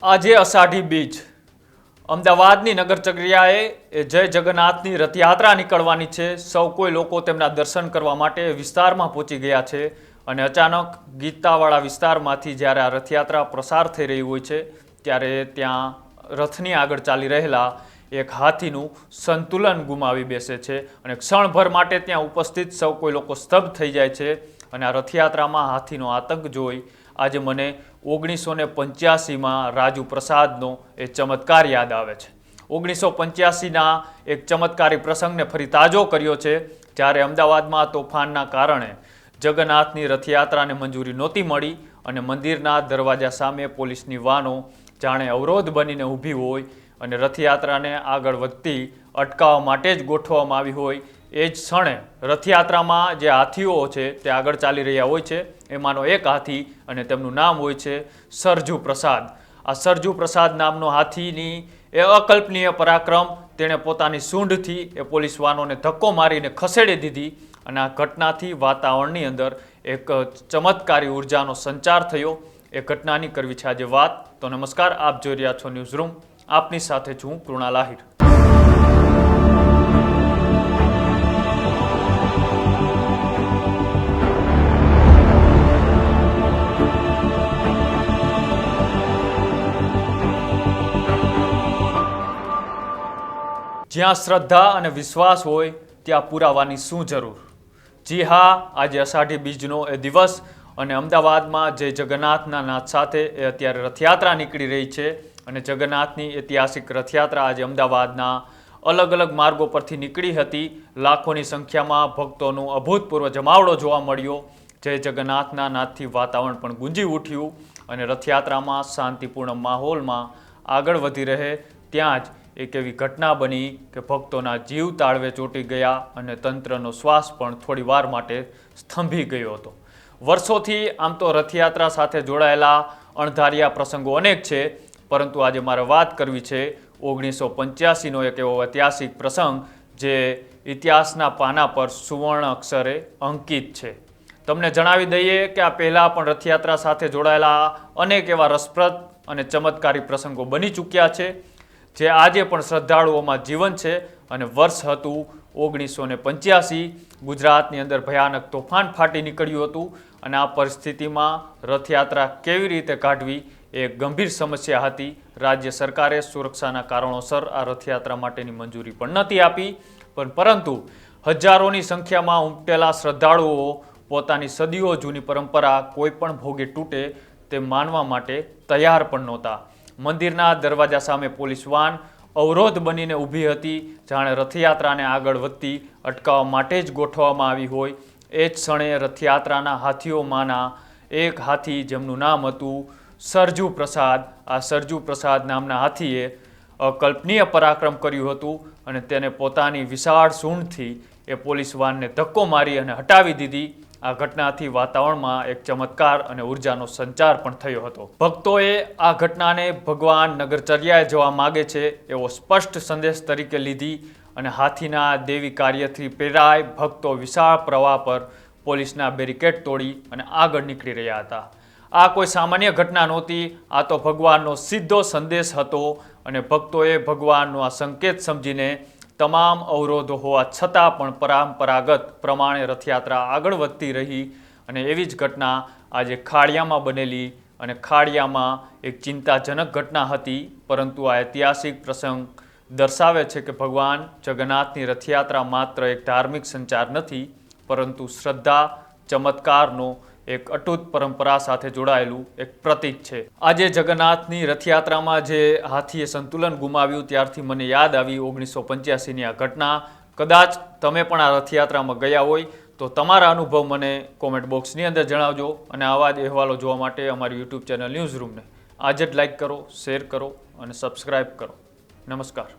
આજે અષાઢી બીજ અમદાવાદની નગરચર્યાએ જય જગન્નાથની રથયાત્રા નીકળવાની છે। સૌ કોઈ લોકો તેમના દર્શન કરવા માટે વિસ્તારમાં પહોંચી ગયા છે અને અચાનક ગીતાવાળા વિસ્તારમાંથી જ્યારે આ રથયાત્રા પ્રસાર થઈ રહી હોય છે ત્યારે ત્યાં રથની આગળ ચાલી રહેલા એક હાથીનું સંતુલન ગુમાવી બેસે છે અને ક્ષણભર માટે ત્યાં ઉપસ્થિત સૌ કોઈ લોકો સ્તબ્ધ થઈ જાય છે અને આ રથયાત્રામાં હાથીનો આતંક જોઈ આજે મને 1985માં રાજુ પ્રસાદનો એ ચમત્કાર યાદ આવે છે। 1985ના એક ચમત્કારી પ્રસંગને ફરી તાજો કર્યો છે જ્યારે અમદાવાદમાં તોફાનના કારણે જગન્નાથની રથયાત્રાને મંજૂરી નહોતી મળી અને મંદિરના દરવાજા સામે પોલીસની વાનો જાણે અવરોધ બનીને ઊભી હોય અને રથયાત્રાને આગળ વધતી અટકાવવા માટે જ ગોઠવવામાં આવી હોય। એ જ ક્ષણે રથયાત્રામાં જે હાથીઓ છે તે આગળ ચાલી રહ્યા હોય છે એમાંનો એક હાથી અને તેમનું નામ હોય છે સરજુ પ્રસાદ। આ સરજુ પ્રસાદ નામનો હાથીની એ અકલ્પનીય પરાક્રમ તેણે પોતાની સૂંઢથી એ પોલીસ વાનોને ધક્કો મારીને ખસેડી દીધી અને આ ઘટનાથી વાતાવરણની અંદર એક ચમત્કારી ઉર્જાનો સંચાર થયો। એ ઘટનાની કરવી છે આજે વાત। તો નમસ્કાર, આપ જોઈ રહ્યા છો ન્યૂઝ રૂમ, આપની સાથે છું કૃણાલ આહિર। જ્યાં શ્રદ્ધા અને વિશ્વાસ હોય ત્યાં પુરાવાની શું જરૂર। જી હા, આજે અષાઢી બીજનો એ દિવસ અને અમદાવાદમાં જે જગન્નાથના નાથ સાથે એ અત્યારે રથયાત્રા નીકળી રહી છે અને જગન્નાથની ઐતિહાસિક રથયાત્રા આજે અમદાવાદના અલગ અલગ માર્ગો પરથી નીકળી હતી। લાખોની સંખ્યામાં ભક્તોનું અભૂતપૂર્વ જમાવડો જોવા મળ્યો। જય જગન્નાથના નાથથી વાતાવરણ પણ ગુંજી ઉઠ્યું અને રથયાત્રામાં શાંતિપૂર્ણ માહોલમાં આગળ વધી રહે ત્યાં જ એક એવી ઘટના બની કે ભક્તોના જીવ તાળવે ચોંટી ગયા અને તંત્રનો શ્વાસ પણ થોડી વાર માટે સ્તંભી ગયો હતો। વર્ષોથી આમ તો રથયાત્રા સાથે જોડાયેલા અણધાર્યા પ્રસંગો અનેક છે, પરંતુ આજે મારે વાત કરવી છે 1985નો એક એવો ઐતિહાસિક પ્રસંગ જે ઇતિહાસના પાના પર સુવર્ણ અક્ષરે અંકિત છે। તમને જણાવી દઈએ કે આ પહેલાં પણ રથયાત્રા સાથે જોડાયેલા અનેક એવા રસપ્રદ અને ચમત્કારી પ્રસંગો બની ચૂક્યા છે જે આજે પણ શ્રદ્ધાળુઓમાં જીવન છે અને વર્ષ હતું 1985। ગુજરાતની અંદર ભયાનક તોફાન ફાટી નીકળ્યું હતું અને આ પરિસ્થિતિમાં રથયાત્રા કેવી રીતે કાઢવી એ ગંભીર સમસ્યા હતી। રાજ્ય સરકારે સુરક્ષાના કારણોસર આ રથયાત્રા માટેની મંજૂરી પણ નહોતી આપી, પરંતુ હજારોની સંખ્યામાં ઉમટેલા શ્રદ્ધાળુઓ પોતાની સદીઓ જૂની પરંપરા કોઈ પણ ભોગે તૂટે તે માનવા માટે તૈયાર પણ નહોતા। મંદિરના દરવાજા સામે પોલીસ વાન અવરોધ બનીને ઊભી હતી, જાણે રથયાત્રાને આગળ વધતી અટકાવવા માટે જ ગોઠવવામાં આવી હોય। એ જ ક્ષણે રથયાત્રાના હાથીઓમાંના એક હાથી જેમનું નામ હતું સરજુ પ્રસાદ, આ સરજુ પ્રસાદ નામના હાથીએ અકલ્પનીય પરાક્રમ કર્યું હતું અને તેને પોતાની વિશાળ સૂંઢથી એ પોલીસ વાનને ધક્કો મારી અને હટાવી દીધી। આ ઘટનાથી વાતાવરણમાં એક ચમત્કાર અને ઉર્જાનો સંચાર પણ થયો હતો। ભક્તોએ આ ઘટનાને ભગવાન નગરચર્યાએ જવા માગે છે એવો સ્પષ્ટ સંદેશ તરીકે લીધી અને હાથીના દેવી કાર્યથી પ્રેરાય ભક્તો વિશાળ પ્રવાહ પર પોલીસના બેરિકેડ તોડી અને આગળ નીકળી રહ્યા હતા। આ કોઈ સામાન્ય ઘટના નહોતી, આ તો ભગવાનનો સીધો સંદેશ હતો અને ભક્તોએ ભગવાનનો આ સંકેત સમજીને તમામ અવરોધો હોવા છતાં પણ પરંપરાગત પ્રમાણે રથયાત્રા આગળ વધતી રહી અને એવી જ ઘટના આજે ખાડિયામાં બનેલી અને ખાડિયામાં એક ચિંતાજનક ઘટના હતી, પરંતુ આ ઐતિહાસિક પ્રસંગ દર્શાવે છે કે ભગવાન જગન્નાથની રથયાત્રા માત્ર એક ધાર્મિક સંચાર નથી, પરંતુ શ્રદ્ધા, ચમત્કારનો એક અતૂટ પરંપરા સાથે જોડાયેલું એક પ્રતીક છે। આજે જગન્નાથની રથયાત્રામાં જે હાથીએ સંતુલન ગુમાવ્યું ત્યારથી મને યાદ આવી 1985ની આ ઘટના। કદાચ તમે પણ આ રથયાત્રામાં ગયા હોય તો તમારા અનુભવ મને કોમેન્ટ બોક્સની અંદર જણાવજો અને આવા જ અહેવાલો જોવા માટે અમારી યુટ્યુબ ચેનલ ન્યૂઝ રૂમને આજે જ લાઇક કરો, શેર કરો અને સબસ્ક્રાઈબ કરો। નમસ્કાર।